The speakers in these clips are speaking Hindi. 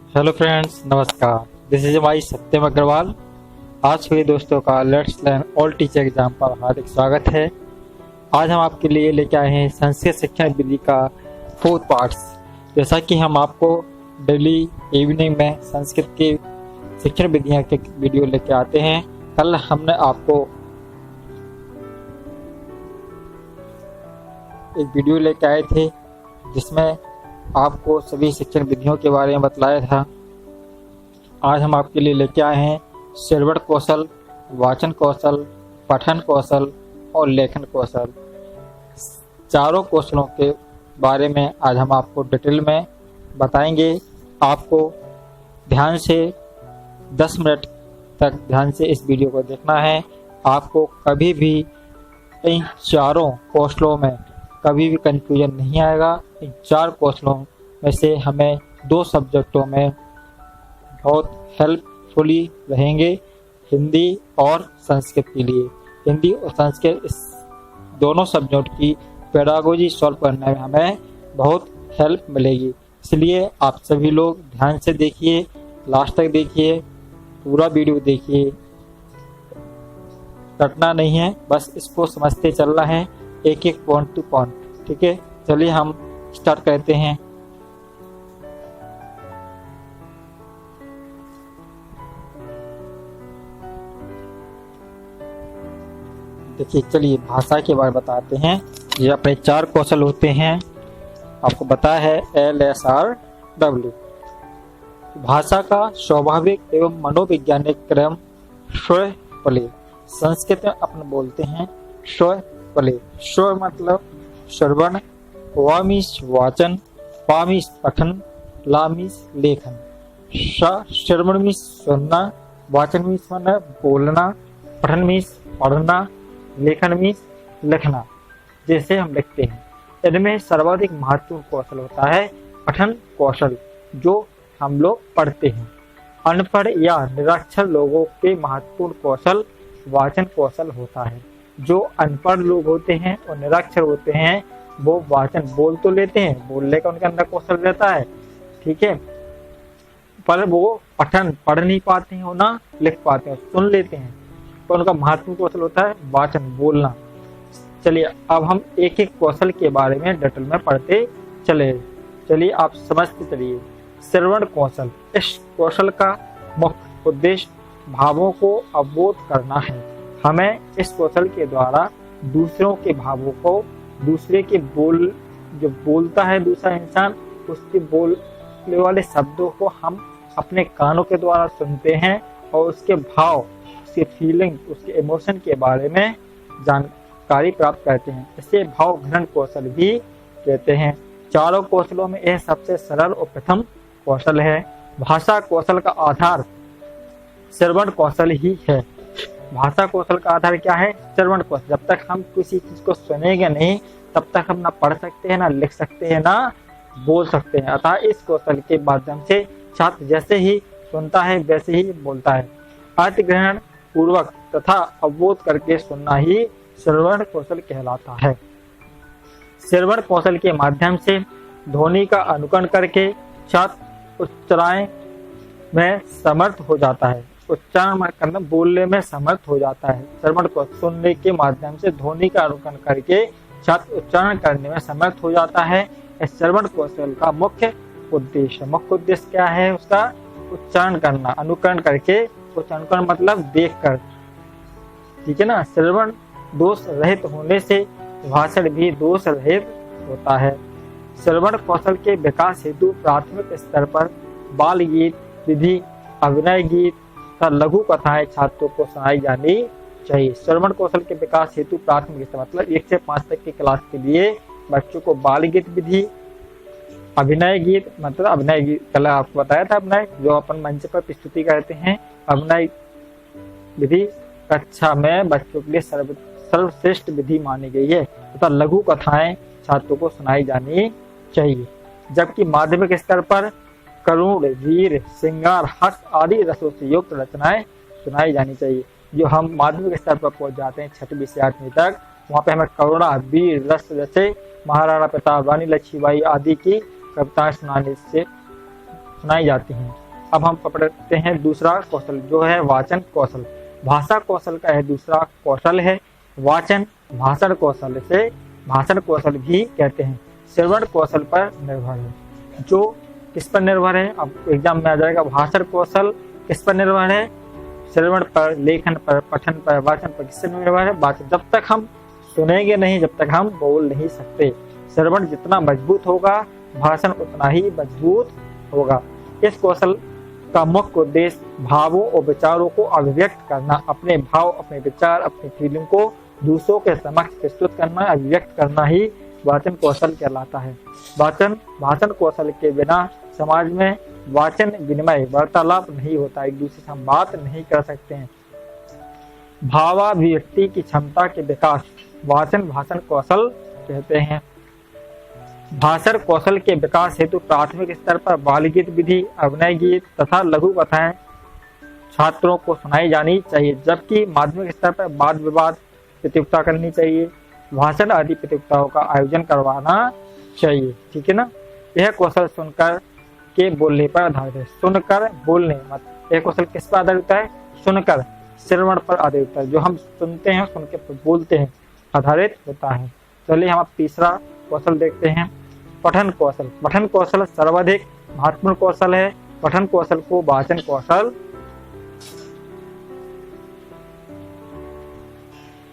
हेलो फ्रेंड्स, नमस्कार। दिस इज माई सत्यम अग्रवाल। आज के दोस्तों का let's learn all teacher exam पर हार्दिक स्वागत है। आज हम आपके लिए लेके आए हैं संस्कृत शिक्षण विधि का 4th पार्ट्स। जैसा कि हम आपको डेली इवनिंग में संस्कृत की शिक्षण विधियां के वीडियो लेके आते हैं। कल हमने आपको एक वीडियो लेके आए थे जिसमें आपको सभी शिक्षण विधियों के बारे में बतलाया था। आज हम आपके लिए लेके आए हैं श्रवण कौशल, वाचन कौशल, पठन कौशल और लेखन कौशल। चारों कौशलों के बारे में आज हम आपको डिटेल में बताएंगे। आपको ध्यान से 10 मिनट तक ध्यान से इस वीडियो को देखना है। आपको कभी भी इन चारों कौशलों में कभी भी कंफ्यूजन नहीं आएगा। इन 4 कौशलों में से हमें 2 सब्जेक्टों में बहुत हेल्पफुली रहेंगे, हिंदी और संस्कृत के लिए। हिंदी और संस्कृत इस दोनों सब्जेक्ट की पेडागोजी सॉल्व करने में हमें बहुत हेल्प मिलेगी। इसलिए आप सभी लोग ध्यान से देखिए, लास्ट तक देखिए, पूरा वीडियो देखिए, रटना नहीं है, बस इसको समझते चलना है, एक एक पॉइंट टू पॉइंट। ठीक है, चलिए हम स्टार्ट करते हैं। देखिए, चलिए भाषा के बारे में बताते हैं। ये अपने 4 कौशल होते हैं, आपको पता है LSRW। भाषा का स्वाभाविक एवं मनोवैज्ञानिक क्रम स्वर पले। संस्कृत में अपन बोलते हैं स्वर पले। स्वर मतलब श्रवण, वा मीन्स वाचन, पा मीन्स पठन, ला मीन्स लेखन। श्रवण मीन्स सुनना, वाचन मीन्स बोलना, पठन मीन्स पढ़ना, लेखन मीन्स लिखना, जैसे हम लिखते हैं। इनमें सर्वाधिक महत्वपूर्ण कौशल होता है पठन कौशल, जो हम लोग पढ़ते हैं। अनपढ़ या निरक्षर लोगों के महत्वपूर्ण कौशल वाचन कौशल होता है। जो अनपढ़ लोग होते हैं और निरक्षर होते हैं वो वाचन बोल तो लेते हैं, बोलने का उनके अंदर कौशल रहता है, ठीक है, पर वो पठन पढ़ नहीं पाते हैं, ना लिख पाते हैं, सुन लेते हैं, तो उनका महत्वपूर्ण कौशल होता है वाचन, बोलना। चलिए अब हम एक एक कौशल के बारे में डिटेल में पढ़ते चले। चलिए आप समझते चलिए। श्रवण कौशल, इस कौशल का मुख्य उद्देश्य भावों को अवबोध करना है। हमें इस कौशल के द्वारा दूसरों के भावों को, दूसरे के जो बोलता है दूसरा इंसान, उसके बोलने वाले शब्दों को हम अपने कानों के द्वारा सुनते हैं और उसके भाव, उसके फीलिंग, उसके इमोशन के बारे में जानकारी प्राप्त करते हैं। इसे भाव ग्रहण कौशल भी कहते हैं। चारों कौशलों में यह सबसे सरल और प्रथम कौशल है। भाषा कौशल का आधार श्रवण कौशल ही है। भाषा कौशल का आधार क्या है? श्रवण कौशल। जब तक हम किसी चीज को सुनेंगे नहीं तब तक हम ना पढ़ सकते हैं, ना लिख सकते हैं, ना बोल सकते हैं। अतः इस कौशल के माध्यम से छात्र जैसे ही सुनता है वैसे ही बोलता है। अर्थ ग्रहण पूर्वक तथा अवबोध करके सुनना ही श्रवण कौशल कहलाता है। श्रवण कौशल के माध्यम से ध्वनि का अनुकरण करके छात्र उच्चारण में समर्थ हो जाता है। उच्चारण करना, बोलने में समर्थ हो जाता है। श्रवण को सुनने के माध्यम से ध्वनि का अनुकरण करके छात्र उच्चारण करने में समर्थ हो जाता है। इस श्रवण कौशल का मुख्य उद्देश्य क्या है? उसका उच्चारण करना, अनुकरण करके। उच्चारण मतलब देख कर, ठीक है ना। श्रवण दोष रहित होने से भाषण भी दोष रहित होता है। श्रवण कौशल के विकास हेतु प्राथमिक स्तर पर बाल गीत विधि, अभिनय गीत तथा लघु कथाएं छात्रों को सुनाई जानी चाहिए। श्रवण कौशल के विकास हेतु प्राथमिक स्तर मतलब 1 से 5 तक की क्लास के लिए बच्चों को बाल गीत विधि, अभिनय गीत मतलब अभिनय गीत, कल आपको बताया था अभिनय, जो अपन मंच पर प्रस्तुति करते हैं, अभिनय विधि कक्षा में बच्चों के लिए सर्वश्रेष्ठ विधि मानी गई है। तथा लघु कथाएं छात्रों को सुनाई जानी चाहिए। जबकि माध्यमिक स्तर पर करुण, वीर, श्रृंगार, हर्ष आदि रसों से युक्त रचनाएं सुनाई जानी चाहिए। जो हम माध्यमिक स्तर पर पहुंच जाते हैं 6वीं से 8वीं तक, वहाँ पे हमें करुणा, वीर रस जैसे महाराणा प्रताप, रानी लक्ष्मीबाई आदि की कविताएं सुनाने से सुनाई जाती हैं। अब हम पढ़ते हैं दूसरा कौशल जो है वाचन कौशल। भाषा कौशल का यह दूसरा कौशल है वाचन। भाषण कौशल से भाषण कौशल भी कहते हैं। श्रवण कौशल पर निर्भर है। जो किस पर निर्भर है, अब एग्जाम में आ जाएगा। भाषण कौशल किस पर निर्भर है? श्रवण पर, लेखन पर, पठन पर, वाचन पर। किससे निर्भर है? वाचन। जब तक हम सुनेंगे नहीं, जब तक हम बोल नहीं सकते। श्रवण जितना मजबूत होगा, भाषण उतना ही मजबूत होगा। इस कौशल का मुख्य उद्देश्य भावों और विचारों को अभिव्यक्त करना, अपने भाव, अपने विचार, अपनी फीलिंग को दूसरों के समक्ष प्रस्तुत करना, अभिव्यक्त करना ही वाचन कौशल कहलाता है। भाषण कौशल के बिना समाज में वाचन विनिमय वार्तालाप नहीं होता, एक दूसरे से हम बात नहीं कर सकते हैं। भावाभिव्यक्ति की क्षमता के विकास भाषण कौशल कहते हैं। भाषण कौशल के विकास हेतु प्राथमिक स्तर पर बाल गीत विधि, अभिनय गीत तथा लघु कथाएं छात्रों को सुनाई जानी चाहिए, जबकि माध्यमिक स्तर पर वाद विवाद प्रतियोगिता करनी चाहिए। भाषण आदि प्रतियोगिताओं का आयोजन करवाना चाहिए। ठीक है ना। यह कौशल सुनकर के बोलने पर आधारित है। सुनकर बोलने मतलब यह कौशल किस पर आधारित है? सुनकर, श्रवण पर आधारित है। जो हम सुनते हैं, सुन के बोलते हैं, आधारित होता है। चलिए हम अब तीसरा कौशल देखते हैं, पठन कौशल। पठन कौशल सर्वाधिक महत्वपूर्ण कौशल है। पठन कौशल को वाचन कौशल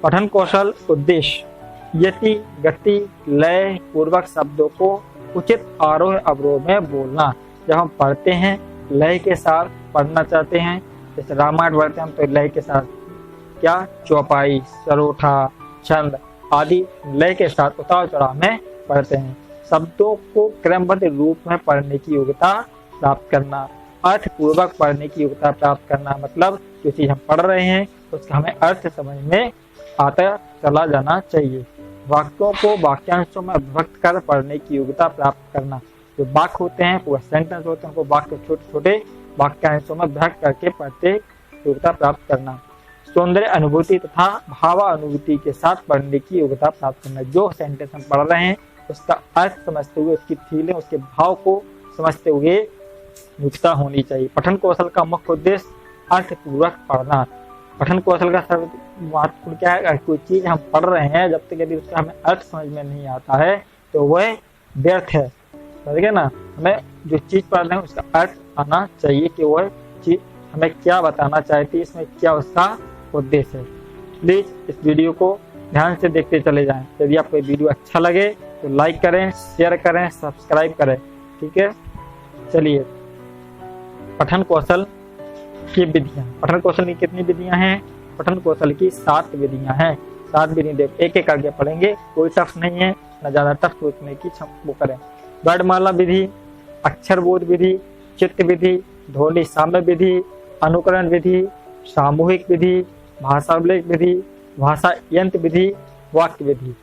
पठन कौशल उद्देश्य यति, गति, लय पूर्वक शब्दों को उचित आरोह अवरोह में बोलना। जब हम पढ़ते हैं लय के साथ पढ़ना चाहते हैं, जैसे रामायण पढ़ते हैं हम तो लय के साथ क्या चौपाई, सरोठा, छंद आदि लय के साथ उतार चढ़ाव में पढ़ते हैं। शब्दों को क्रमबद्ध रूप में पढ़ने की योग्यता प्राप्त करना, अर्थ पूर्वक पढ़ने की योग्यता प्राप्त करना, मतलब जो चीज हम पढ़ रहे हैं उसका हमें अर्थ समझ में आता चला जाना चाहिए। वाक्यों को वाक्यांशों में विभक्त कर पढ़ने की योग्यता प्राप्त करना। जो वाक्य होते हैं, पूरा सेंटेंस होते हैं, उनको वाक्य छोटे छोटे वाक्यांशों में विभक्त करके पढ़ते योग्यता प्राप्त करना। सौंदर्य अनुभूति तथा भावानुभूति के साथ पढ़ने की योग्यता प्राप्त करना। जो सेंटेंस हम पढ़ रहे हैं उसका अर्थ समझते हुए, उसकी फीलिंग, उसके भाव को समझते हुए योग्यता होनी चाहिए। पठन कौशल का मुख्य उद्देश्य अर्थपूर्वक पढ़ना। पठन कौशल का सर्व महत्वपूर्ण क्या है? कोई चीज हम पढ़ रहे हैं, जब तक यदि उसका हमें अर्थ समझ में नहीं आता है तो वह व्यर्थ है। समझ गए ना। हमें जो चीज पढ़ रहे हैं उसका अर्थ आना चाहिए कि वह चीज हमें क्या बताना चाहती है, इसमें क्या उसका उद्देश्य है। प्लीज इस वीडियो को ध्यान से देखते चले जाएं। यदि आपको वीडियो अच्छा लगे तो लाइक करें, शेयर करें, सब्सक्राइब करें। ठीक है। चलिए पठन कौशल की विधियां। पठन कौशल की कितनी विधियां हैं? पठन कौशल की 7 विधियां हैं। 7 विधि देख एक एक करके पढ़ेंगे, कोई टफ नहीं है, न ज्यादा टफ सोचने की वो करें। वर्णमाला विधि, अक्षर बोध विधि, चित्त विधि, ध्वनि साम्य विधि, अनुकरण विधि, सामूहिक विधि, भाषाभिलेख विधि, भाषा यंत्र विधि, वाक्य विधि।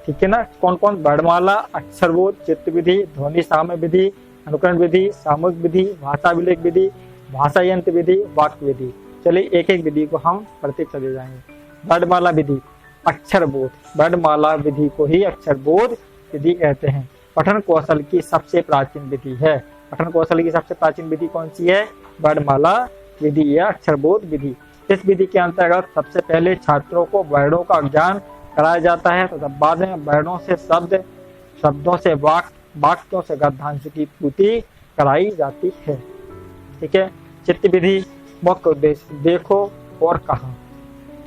ठीक है ना। कौन कौन? वर्णमाला, अक्षर बोध, चित्त विधि, ध्वनि साम्य विधि, अनुकरण विधि, सामूहिक विधि, भाषाभिलेख विधि, भाषा यंत्र विधि, वाक्य विधि। चलिए एक एक विधि को हम पढ़ते चले जाएंगे। वर्णमाला विधि, अक्षर बोध। वर्णमाला विधि को ही अक्षर बोध विधि कहते हैं। पठन कौशल की सबसे प्राचीन विधि है। पठन कौशल की सबसे प्राचीन विधि कौन सी है? वर्णमाला विधि या अक्षर बोध विधि। इस विधि के अंतर्गत सबसे पहले छात्रों को वर्णों का ज्ञान कराया जाता है, तो बाद में वर्णों से शब्द, शब्दों से वाक्यों से गद्यांश की पूर्ति कराई जाती है। ठीक है। चित्त विधि, मुख्य उद्देश्य देखो और कहाँ।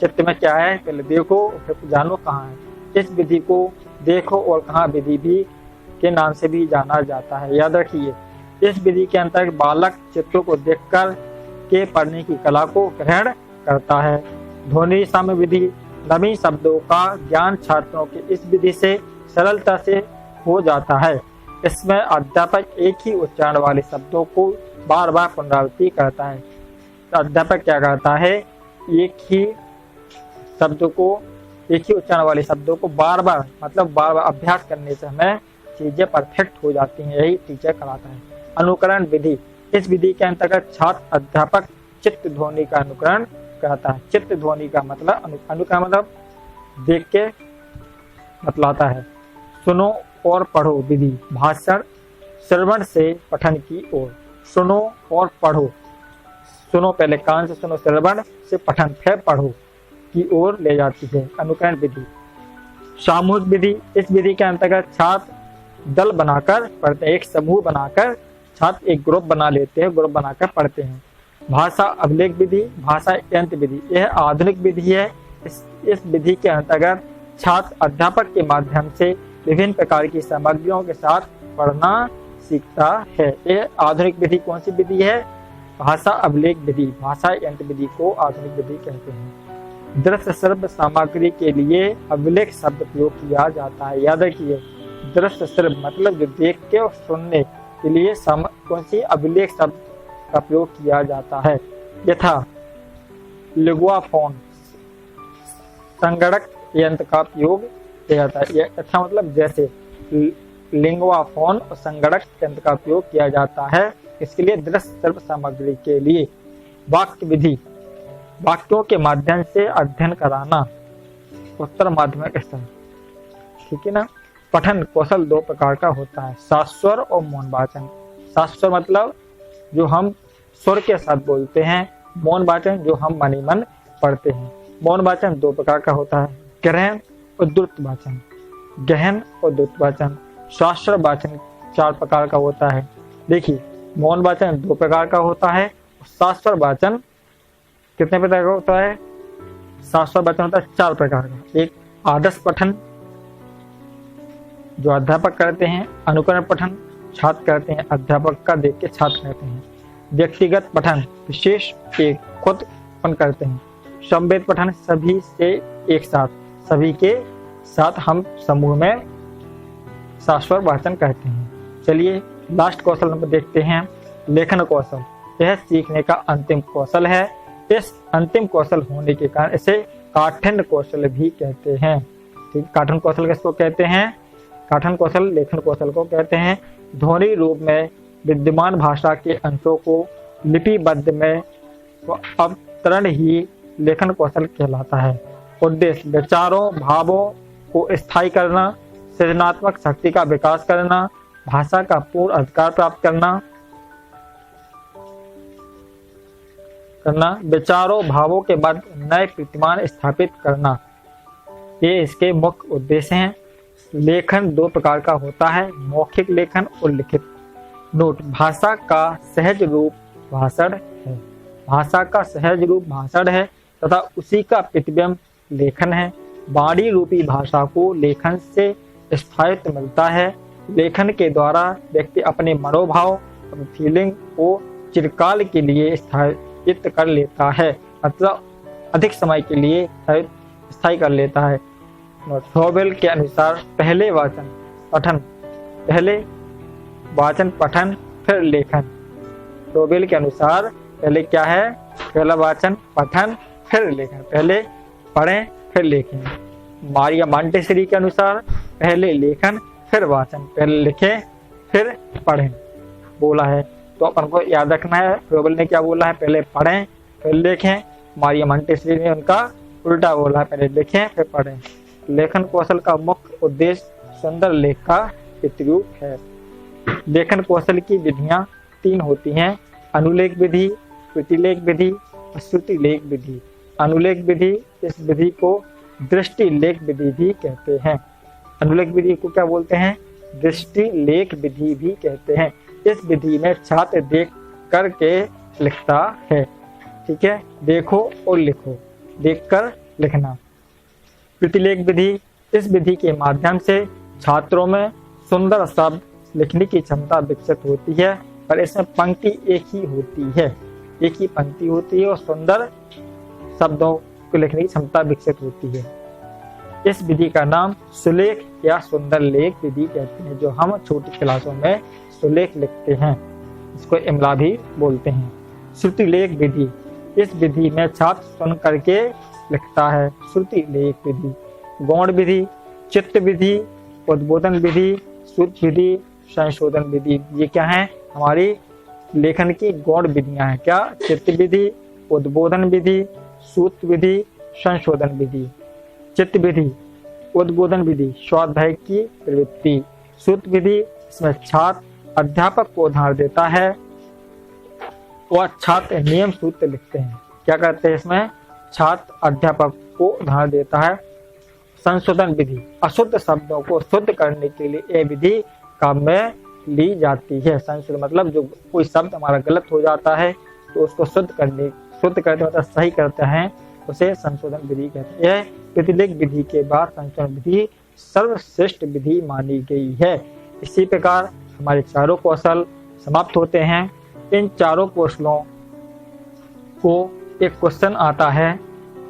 चित्त में क्या है? पहले देखो फिर जानो कहाँ है। इस विधि को देखो और कहाँ विधि भी के नाम से भी जाना जाता है, याद रखिए। इस विधि के अंतर्गत बालक चित्रों को देखकर के पढ़ने की कला को ग्रहण करता है। ध्वनि साम्य विधि, नवीन शब्दों का ज्ञान छात्रों के इस विधि से सरलता से हो जाता है। इसमें अध्यापक एक ही उच्चारण वाले शब्दों को बार बार पुनरावृत्ति करता है। तो अध्यापक क्या करता है? एक ही उच्चारण वाले शब्दों को बार बार अभ्यास करने से हमें चीजें परफेक्ट हो जाती हैं, यही टीचर कराता है। अनुकरण विधि, इस विधि के अंतर्गत छात्र अध्यापक चित्त ध्वनि का अनुकरण करता है। चित्त ध्वनि का मतलब अनुकरण मतलब देख के बतलाता है। सुनो और पढ़ो विधि, भाषण श्रवण से पठन की ओर। सुनो और पढ़ो। सुनो पहले कान से सुनो, श्रवण से पठन, फिर पढ़ो की ओर ले जाती है। अनुकरण विधि, सामूहिक विधि, इस विधि के अंतर्गत छात्र दल बनाकर पढ़ते हैं, एक समूह बनाकर छात्र एक ग्रुप बना लेते हैं, ग्रुप बनाकर पढ़ते हैं। भाषा अभिलेख विधि, भाषा यंत्र विधि, यह आधुनिक विधि है। इस विधि के अंतर्गत छात्र अध्यापक के माध्यम से विभिन्न प्रकार की सामग्रियों के साथ पढ़ना सीखता है। यह आधुनिक विधि कौन सी विधि है? भाषा अभिलेख विधि, भाषा यंत्र विधि को आधुनिक विधि कहते हैं। दृश्य श्रव्य सामग्री के लिए अभिलेख शब्द प्रयोग किया जाता है। याद रखिए, दृश्य श्रव्य मतलब जो देख के और सुनने के लिए कौन सी अभिलेख शब्द का प्रयोग किया जाता है। यथा लिग्वाफोन, संगणक यंत्र का प्रयोग किया जाता है। यथा मतलब जैसे, लिंग्वाफोन और संगणक यंत्र का प्रयोग किया जाता है इसके लिए दृश्य श्रव्य सामग्री के लिए। वाक्य विधि, वाक्यों के माध्यम से अध्ययन कराना, उत्तर माध्यमिक स्तर, ठीक है ना। पठन कौशल दो प्रकार का होता है, शास्वर और मौन वाचन। शास्वर मतलब जो हम स्वर के साथ बोलते हैं, मौन वाचन जो हम मन ही मन पढ़ते हैं। मौन वाचन दो प्रकार का होता है, गहन और द्रुत वाचन। गहन और द्रुत वाचन। शास्त्र वाचन चार प्रकार का होता है। देखिए, मौन वाचन दो प्रकार का होता है, शास्त्र वाचन कितने प्रकार का होता है? शास्त्र वाचन होता है चार प्रकार का। एक आदर्श पठन जो अध्यापक करते हैं, अनुकरण पठन छात्र करते हैं, अध्यापक का देख के छात्र करते हैं। व्यक्तिगत पठन विशेष एक खुद करते हैं। संवेद पठन सभी से एक साथ, सभी के साथ हम समूह में शाश्वत वाचन कहते हैं। चलिए लास्ट कौशल नंबर देखते हैं, लेखन कौशल। यह सीखने का अंतिम कौशल है। इस अंतिम कौशल होने के कारण इसे काठिन्य कौशल भी कहते हैं। ठीक, काठिन्य कौशल किसको कहते हैं? काठिन्य कौशल लेखन कौशल को कहते हैं। ध्वनि रूप में विद्यमान भाषा के अंशों को लिपिबद्ध में अवतरण ही लेखन कौशल कहलाता है। उद्देश्य विचारों भावों को स्थायी करना, सृजनात्मक शक्ति का विकास करना, भाषा का पूर्ण अधिकार प्राप्त करना, विचारों भावों के बाद नए प्रतिमान स्थापित करना, ये इसके मुख्य उद्देश्य हैं। लेखन दो प्रकार का होता है, मौखिक लेखन और लिखित। नोट, भाषा का सहज रूप भाषण है, भाषा का सहज रूप भाषण है तथा उसी का प्रतिबिंब लेखन है। वाणी रूपी भाषा को लेखन से स्थायित्व मिलता है। लेखन के द्वारा व्यक्ति अपने मनोभाव, अपनी फीलिंग को चिरकाल के लिए स्थायित्व कर लेता है, मतलब अधिक समय के लिए स्थायी कर लेता है। फ्रोबेल के अनुसार पहले वाचन पठन फिर लेखन। फ्रोबेल के अनुसार पहले क्या है? पहला वाचन पठन फिर लेखन, पहले पढ़ें फिर लिखें। मारिया मॉन्टेसरी के अनुसार पहले लेखन फिर वाचन, पहले लिखें फिर पढ़ें बोला है। तो अपन को याद रखना है, फ्रोबेल ने क्या बोला है? पहले पढ़ें फिर लिखें। मारिया मॉन्टेसरी ने उनका उल्टा बोला है, पहले लिखें फिर पढ़ें। लेखन कौशल का मुख्य उद्देश्य सुंदर लेख का प्रतिरूप है। लेखन कौशल की विधियां तीन होती हैं, अनुलेख विधि, प्रतिलेख विधि और श्रुति लेख विधि। अनुलेख विधि, इस विधि को दृष्टि लेख विधि भी कहते हैं। अनुलेख विधि को क्या बोलते हैं? दृष्टि लेख विधि भी कहते हैं। इस विधि में छात्र देख करके लिखता है, ठीक है, देखो और लिखो, देखकर लिखना। प्रतिलेख विधि, इस विधि के माध्यम से छात्रों में सुंदर शब्द लिखने की क्षमता विकसित होती है, पर इसमें पंक्ति एक ही होती है, एक ही पंक्ति होती है और सुंदर शब्दों को लिखने की क्षमता विकसित होती है। इस विधि का नाम सुलेख या सुंदर लेख विधि कहते हैं, जो हम छोटी क्लासों में सुलेख लिखते हैं, इसको इमला भी बोलते हैं। श्रुति लेख विधि, इस विधि में छात्र सुन करके लिखता है, श्रुति लेख विधि। गौण विधि, चित्त विधि, उद्बोधन विधि, श्रुत विधि, संशोधन विधि, ये क्या है? हमारी लेखन की गौण विधियां हैं। क्या? चित्त विधि, उद्बोधन विधि, श्रुत विधि, संशोधन विधि। चित्त विधि, उद्बोधन विधि, स्वाध्याय की प्रवृत्ति। श्रुत विधि, इसमें छात्र अध्यापक को उदाहरण देता है, वह छात्र नियम सूत्र लिखते हैं। क्या करते हैं इसमें? छात्र अध्यापक को उदाहरण देता है। संशोधन विधि, अशुद्ध शब्दों को शुद्ध करने के लिए यह विधि काम में ली जाती है। संशोधन मतलब जो कोई शब्द हमारा गलत हो जाता है तो उसको शुद्ध करते मतलब सही करते हैं, उसे संशोधन विधि कहते हैं। प्रतिलेख विधि के बाद संशोधन विधि सर्वश्रेष्ठ विधि मानी गई है। इसी प्रकार हमारे चारों कौशल समाप्त होते हैं। इन चारों कौशलों को एक क्वेश्चन आता है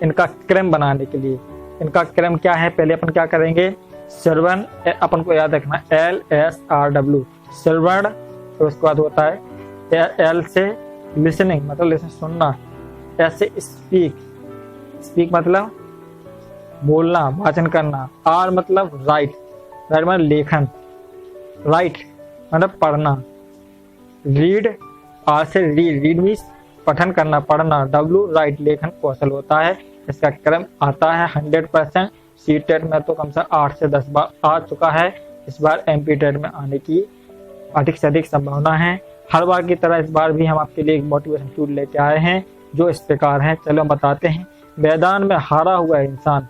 इनका क्रम बनाने के लिए। इनका क्रम क्या है? पहले अपन क्या करेंगे? श्रवण, अपन को याद रखना LSRW श्रवण, तो उसके बाद होता है L से लिसनिंग मतलब लिसन सुनना, S से स्पीक मतलब बोलना वाचन करना, R मतलब राइट मतलब लेखन, राइट मतलब पढ़ना, रीड R से रीड मीन्स पठन करना पढ़ना, W राइट लेखन कौशल होता है। इसका क्रम आता है 100%। सीटेट में तो कम से 8 से 10 बार आ चुका है। इस बार MP-टेट में आने की अधिक से अधिक संभावना है। हर बार की तरह इस बार भी हम आपके लिए एक मोटिवेशन टूल लेके आए हैं जो इस प्रकार है। चलो हम बताते हैं। मैदान में हारा हुआ इंसान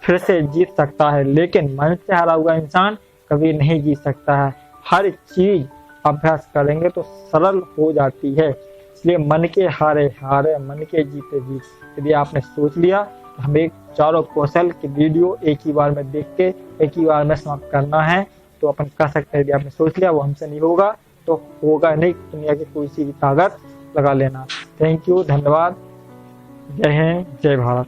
फिर से जीत सकता है, लेकिन मन से हारा हुआ इंसान कभी नहीं जीत सकता है। हर चीज अभ्यास करेंगे तो सरल हो जाती है। इसलिए मन के हारे हारे मन के जीते जीत। यदि आपने सोच लिया तो हमें चारों कौशल की वीडियो एक ही बार में देख के एक ही बार में समाप्त करना है तो अपन कर सकते हैं। यदि आपने सोच लिया वो हमसे नहीं होगा तो होगा नहीं, दुनिया की कोई सी भी ताकत लगा लेना। थैंक यू, धन्यवाद, जय हिंद, जय भारत।